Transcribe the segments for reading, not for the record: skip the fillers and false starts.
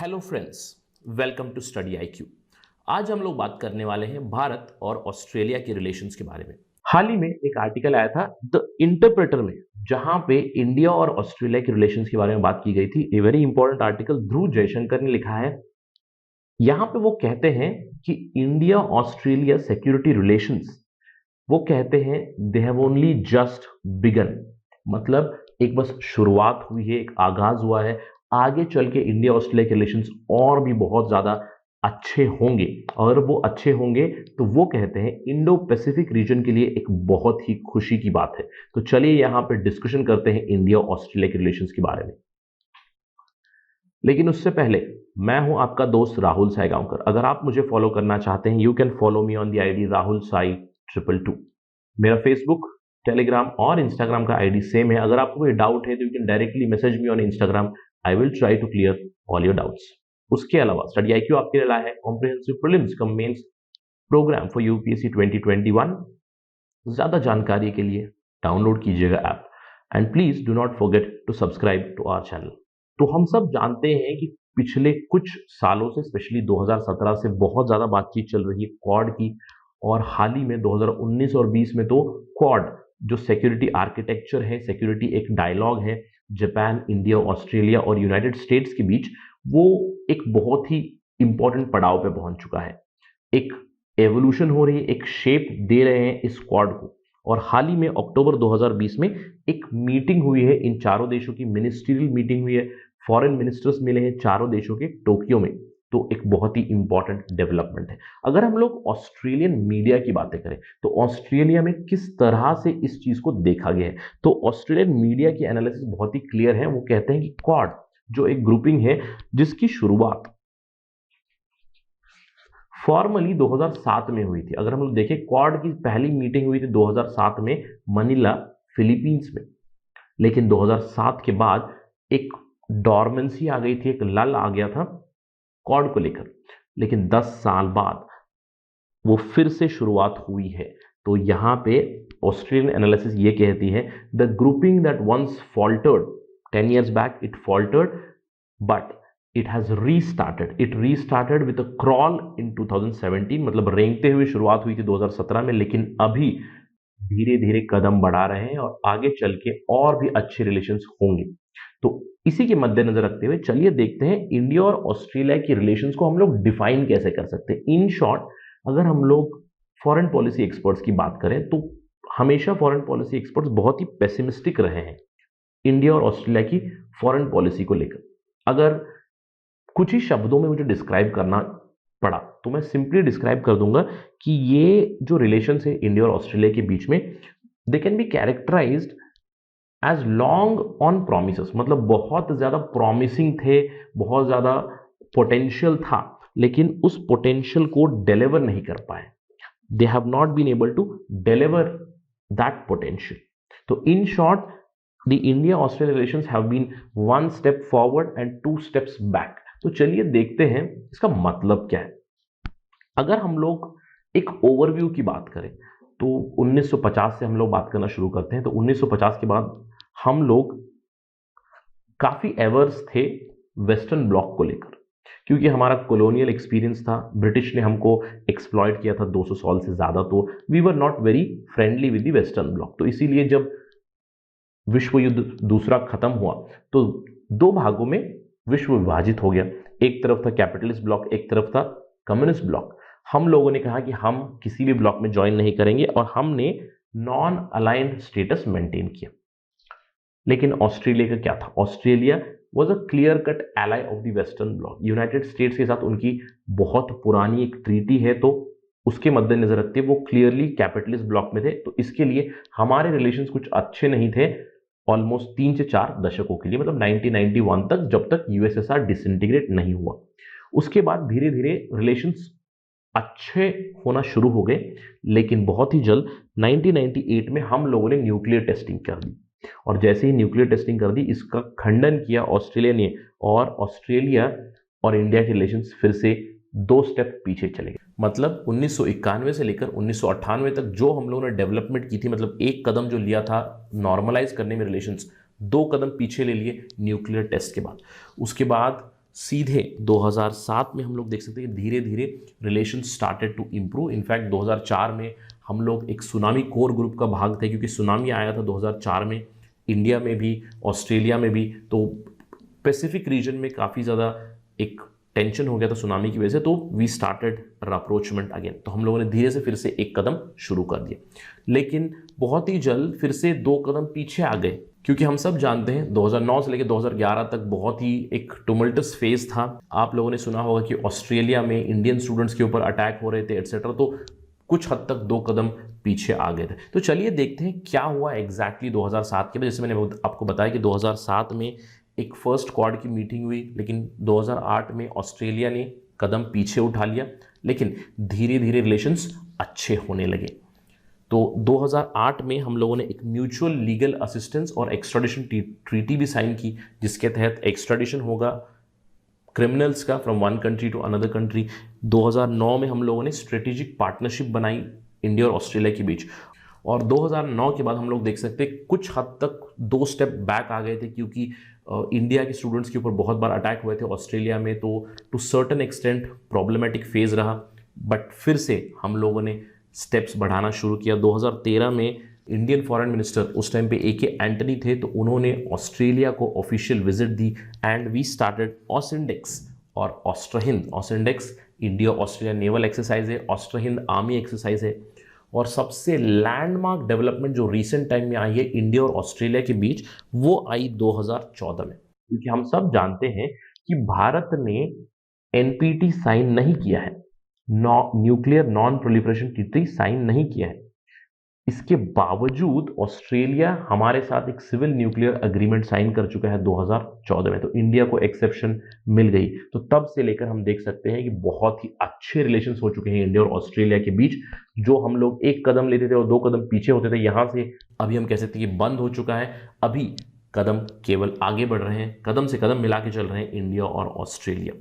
Hello friends, welcome to study IQ. आज हम लोग बात करने वाले हैं भारत और ऑस्ट्रेलिया के रिलेशंस के बारे में। हाल ही में एक आर्टिकल आया था द इंटरप्रेटर में, जहां पे इंडिया और ऑस्ट्रेलिया के रिलेशंस के बारे में बात की गई थी। ए वेरी इंपॉर्टेंट आर्टिकल ध्रुव जयशंकर ने लिखा है। यहां पे वो कहते हैं कि इंडिया ऑस्ट्रेलिया सिक्योरिटी रिलेशंस, वो कहते हैं they have only just began, मतलब एक बस शुरुआत हुई है, एक आगाज हुआ है। आगे चल के इंडिया ऑस्ट्रेलिया के रिलेशंस और भी बहुत ज्यादा अच्छे होंगे, और वो अच्छे होंगे तो वो कहते हैं इंडो पैसिफिक रीजन के लिए एक बहुत ही खुशी की बात है। तो चलिए यहां पे डिस्कशन करते हैं इंडिया ऑस्ट्रेलिया के रिलेशंस के बारे में। लेकिन उससे पहले, मैं हूं आपका दोस्त राहुल साईगांवकर। अगर आप मुझे फॉलो करना चाहते हैं, you can follow me on the ID Rahul Sai 222। मेरा फेसबुक, टेलीग्राम और इंस्टाग्राम का आईडी सेम है। अगर आपको कोई डाउट है तो you can directly message me on Instagram. I will try to clear all your doubts. उसके अलावा स्टडी आईक्यू आपके लिए लाया है comprehensive prelims cum mains programme for UPSC 2021। ज्यादा जानकारी के लिए डाउनलोड कीजिएगा app, and please do not forget to subscribe to our channel. तो हम सब जानते हैं कि पिछले कुछ सालों से, स्पेशली 2017 से बहुत ज्यादा बातचीत चल रही है क्वाड की, और हाल ही में 2019 और 20 में तो क्वाड जो सिक्योरिटी आर्किटेक्चर है, सिक्योरिटी एक डायलॉग है जापान, इंडिया, ऑस्ट्रेलिया और यूनाइटेड स्टेट्स के बीच, वो एक बहुत ही इंपॉर्टेंट पड़ाव पे पहुंच चुका है। एक एवोल्यूशन हो रही है, एक शेप दे रहे हैं इस क्वाड को। और हाल ही में अक्टूबर 2020 में एक मीटिंग हुई है, इन चारों देशों की मिनिस्ट्रियल मीटिंग हुई है। फॉरेन मिनिस्टर्स मिले हैं चारों देशों के टोक्यो में। तो एक बहुत ही इंपॉर्टेंट डेवलपमेंट है। अगर हम लोग ऑस्ट्रेलियन मीडिया की बातें करें तो ऑस्ट्रेलिया में किस तरह से इस चीज को देखा गया है, तो ऑस्ट्रेलियन मीडिया की एनालिसिस बहुत ही क्लियर है। वो कहते हैं कि क्वाड जो एक ग्रुपिंग है जिसकी शुरुआत फॉर्मली 2007 में हुई थी। अगर हम लोग देखें, क्वाड की पहली मीटिंग हुई थी 2007 में मनीला, फिलीपींस में। लेकिन 2007 के बाद एक डॉर्मेंसी आ गई थी, एक लल आ गया था क्वाड को लेकर। लेकिन 10 साल बाद वो फिर से शुरुआत हुई है। तो यहां पे ऑस्ट्रेलियन एनालिसिस ये कहती है the grouping that once faltered 10 years back, it faltered, but it has restarted. It restarted with a crawl in 2017, मतलब रेंगते हुए शुरुआत हुई थी 2017 में, लेकिन अभी धीरे धीरे कदम बढ़ा रहे हैं और आगे चल के और भी अच्छे रिलेशंस होंगे। तो इसी के मद्देनजर रखते हुए चलिए देखते हैं इंडिया और ऑस्ट्रेलिया की रिलेशंस को हम लोग डिफाइन कैसे कर सकते हैं। इन शॉर्ट, अगर हम लोग फॉरेन पॉलिसी एक्सपर्ट्स की बात करें तो हमेशा फॉरेन पॉलिसी एक्सपर्ट्स बहुत ही पेसिमिस्टिक रहे हैं इंडिया और ऑस्ट्रेलिया की फॉरेन पॉलिसी को लेकर। अगर कुछ ही शब्दों में मुझे डिस्क्राइब करना पड़ा तो मैं सिंपली डिस्क्राइब कर दूंगा कि ये जो रिलेशंस है इंडिया और ऑस्ट्रेलिया के बीच में, they can be characterised as long on promises, मतलब बहुत ज्यादा प्रॉमिसिंग थे, बहुत ज्यादा पोटेंशियल था, लेकिन उस पोटेंशियल को डिलीवर नहीं कर पाए। They have not been able to deliver that potential. तो in short, the India Australia relations have been 1 step forward and 2 steps back. तो चलिए देखते हैं इसका मतलब क्या है। अगर हम लोग एक ओवरव्यू की बात करें तो 1950 से हम लोग बात करना शुरू करते हैं। तो 1950 के बाद हम लोग काफी एवर्स थे वेस्टर्न ब्लॉक को लेकर, क्योंकि हमारा कॉलोनियल एक्सपीरियंस था। ब्रिटिश ने हमको एक्सप्लॉइट किया था 200 साल से ज्यादा। तो we were not very friendly with the western bloc. तो इसीलिए जब विश्व युद्ध दूसरा खत्म हुआ तो 2 भागों में विश्व विभाजित हो गया। एक तरफ था कैपिटलिस्ट ब्लॉक, एक तरफ था कम्युनिस्ट ब्लॉक। हम लोगों ने कहा कि हम किसी भी ब्लॉक में ज्वाइन नहीं करेंगे और हमने नॉन अलाइंड स्टेटस मेंटेन किया। लेकिन ऑस्ट्रेलिया का क्या था? Australia was a clear cut ally of the western block. United states के साथ उनकी बहुत पुरानी एक ट्रीटी है, तो उसके मद्देनजर रखते वो क्लियरली कैपिटलिस्ट ब्लॉक में थे। तो इसके लिए हमारे रिलेशंस कुछ अच्छे नहीं थे ऑलमोस्ट 3 से 4 दशकों के लिए, मतलब 1991 तक, जब तक यूएसएसआर डिसइंटीग्रेट नहीं हुआ। उसके बाद धीरे धीरे रिलेशंस अच्छे होना शुरू हो गए। लेकिन बहुत ही जल्द 1998 में हम लोगों ने न्यूक्लियर टेस्टिंग कर दी, और जैसे ही न्यूक्लियर टेस्टिंग कर दी, इसका खंडन किया ऑस्ट्रेलिया ने, और ऑस्ट्रेलिया और इंडिया के रिलेशंस फिर से 2 स्टेप पीछे चले गए। मतलब 1991 से लेकर 1998 तक जो हम लोगों ने डेवलपमेंट की थी, मतलब एक कदम जो लिया था नॉर्मलाइज करने में रिलेशंस, 2 कदम पीछे ले लिए न्यूक्लियर टेस्ट के बाद। उसके बाद सीधे 2007 में हम लोग देख सकते हैं कि धीरे धीरे relation started to improve. In fact 2004 में हम लोग एक सुनामी कोर ग्रुप का भाग थे, क्योंकि सुनामी आया था 2004 में इंडिया में भी, ऑस्ट्रेलिया में भी, तो पैसिफिक रीजन में काफ़ी ज़्यादा एक टेंशन हो गया था सुनामी की वजह से, तो वी स्टार्टेड अप्रोचमेंट अगेन। तो हम लोगों ने धीरे से फिर से एक कदम शुरू कर दिया, लेकिन बहुत ही जल्द फिर से 2 कदम पीछे आ गए, क्योंकि हम सब जानते हैं 2009 से लेकर 2011 तक बहुत ही एक टुमल्टस फेज था। आप लोगों ने सुना होगा कि ऑस्ट्रेलिया में इंडियन स्टूडेंट्स के ऊपर अटैक हो रहे थे एटसेट्रा, तो कुछ हद तक 2 कदम पीछे आ गए थे। तो चलिए देखते हैं क्या हुआ एग्जैक्टली 2007 के बाद। जैसे मैंने आपको बताया कि 2007 में एक फर्स्ट क्वाड की मीटिंग हुई, लेकिन 2008 में ऑस्ट्रेलिया ने कदम पीछे उठा लिया, लेकिन धीरे धीरे रिलेशंस अच्छे होने लगे। तो 2008 में हम लोगों ने एक म्यूचुअल लीगल असिस्टेंस और एक्स्ट्राडिशन ट्रीटी भी साइन की, जिसके तहत एक्स्ट्राडिशन होगा क्रिमिनल्स का from one country to another country. 2009 में हम लोगों ने स्ट्रेटेजिक पार्टनरशिप बनाई इंडिया और ऑस्ट्रेलिया के बीच, और 2009 के बाद हम लोग देख सकते हैं कुछ हद तक 2 स्टेप बैक आ गए थे, क्योंकि इंडिया के स्टूडेंट्स के ऊपर बहुत बार अटैक हुए थे ऑस्ट्रेलिया में, तो to certain extent problematic phase रहा। बट फिर से हम लोगों ने स्टेप्स बढ़ाना शुरू किया। 2013 में इंडियन फॉरेन मिनिस्टर उस टाइम पे AK एंटनी थे, तो उन्होंने ऑस्ट्रेलिया को ऑफिशियल विजिट दी एंड वी स्टार्टेड ऑसिंडेक्स और AustraHind. AUSINDEX India Australia naval exercise है, ऑस्ट्राहिंद आर्मी एक्सरसाइज है, और सबसे लैंडमार्क डेवलपमेंट जो रीसेंट टाइम में आई है इंडिया और ऑस्ट्रेलिया के बीच, वो आई 2014 में। क्योंकि हम सब जानते हैं कि भारत ने NPT साइन नहीं किया है, nuclear non proliferation treaty sign नहीं किया है। इसके बावजूद ऑस्ट्रेलिया हमारे साथ एक सिविल न्यूक्लियर एग्रीमेंट साइन कर चुका है 2014 में, तो इंडिया को एक्सेप्शन मिल गई। तो तब से लेकर हम देख सकते हैं कि बहुत ही अच्छे रिलेशंस हो चुके हैं इंडिया और ऑस्ट्रेलिया के बीच। जो हम लोग एक कदम लेते थे और 2 कदम पीछे होते थे, यहां से अभी हम कह सकते हैं कि बंद हो चुका है। अभी कदम केवल आगे बढ़ रहे हैं, कदम से कदम मिला के चल रहे हैं इंडिया और ऑस्ट्रेलिया।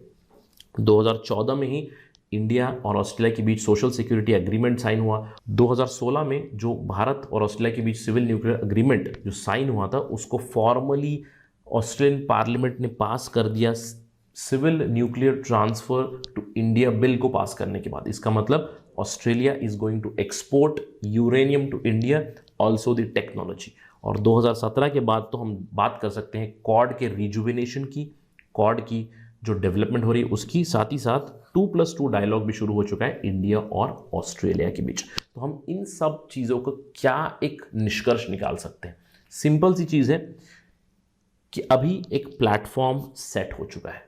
2014 में ही इंडिया और ऑस्ट्रेलिया के बीच सोशल सिक्योरिटी एग्रीमेंट साइन हुआ। 2016 में जो भारत और ऑस्ट्रेलिया के बीच सिविल न्यूक्लियर एग्रीमेंट जो साइन हुआ था, उसको फॉर्मली ऑस्ट्रेलियन पार्लियामेंट ने पास कर दिया civil nuclear transfer to India bill को पास करने के बाद। इसका मतलब Australia is going to export uranium to India, also the technology. और 2017 के बाद तो हम बात कर सकते हैं क्वाड के रिजुविनेशन की, क्वाड की जो डेवलपमेंट हो रही है उसकी, साथ ही साथ 2+2 डायलॉग भी शुरू हो चुका है इंडिया और ऑस्ट्रेलिया के बीच। तो हम इन सब चीज़ों को क्या एक निष्कर्ष निकाल सकते हैं? सिंपल सी चीज़ है कि अभी एक प्लेटफॉर्म सेट हो चुका है,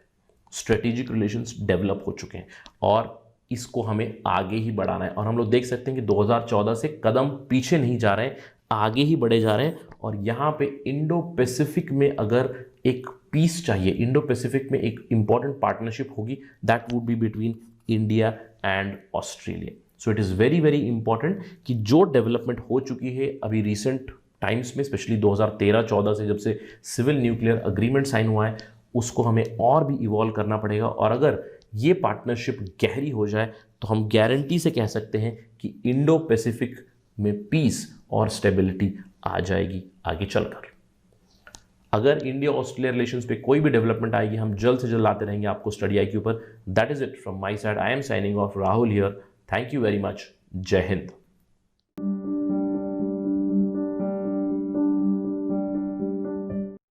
स्ट्रेटेजिक रिलेशंस डेवलप हो चुके हैं, और इसको हमें आगे ही बढ़ाना है। और हम लोग देख सकते हैं कि 2014 से कदम पीछे नहीं जा रहे हैं, आगे ही बढ़े जा रहे हैं। और यहाँ पे इंडो पैसिफिक में अगर एक पीस चाहिए, इंडो पैसिफिक में एक इंपॉर्टेंट पार्टनरशिप होगी, that would be between India and Australia. So it is very very important कि जो डेवलपमेंट हो चुकी है अभी रिसेंट टाइम्स में, स्पेशली 2013-14 से जब से सिविल न्यूक्लियर एग्रीमेंट साइन हुआ है, उसको हमें और भी इवॉल्व करना पड़ेगा। और अगर ये पार्टनरशिप गहरी हो जाए तो हम गारंटी से कह सकते हैं कि इंडो पैसिफिक में पीस और स्टेबिलिटी आ जाएगी आगे चलकर। अगर इंडिया ऑस्ट्रेलिया रिलेशंस पे कोई भी डेवलपमेंट आएगी, हम जल्द से जल्द लाते रहेंगे आपको स्टडी आई के ऊपर। That is it from my side. I am signing off, Rahul here. Thank you very much. जय हिंद।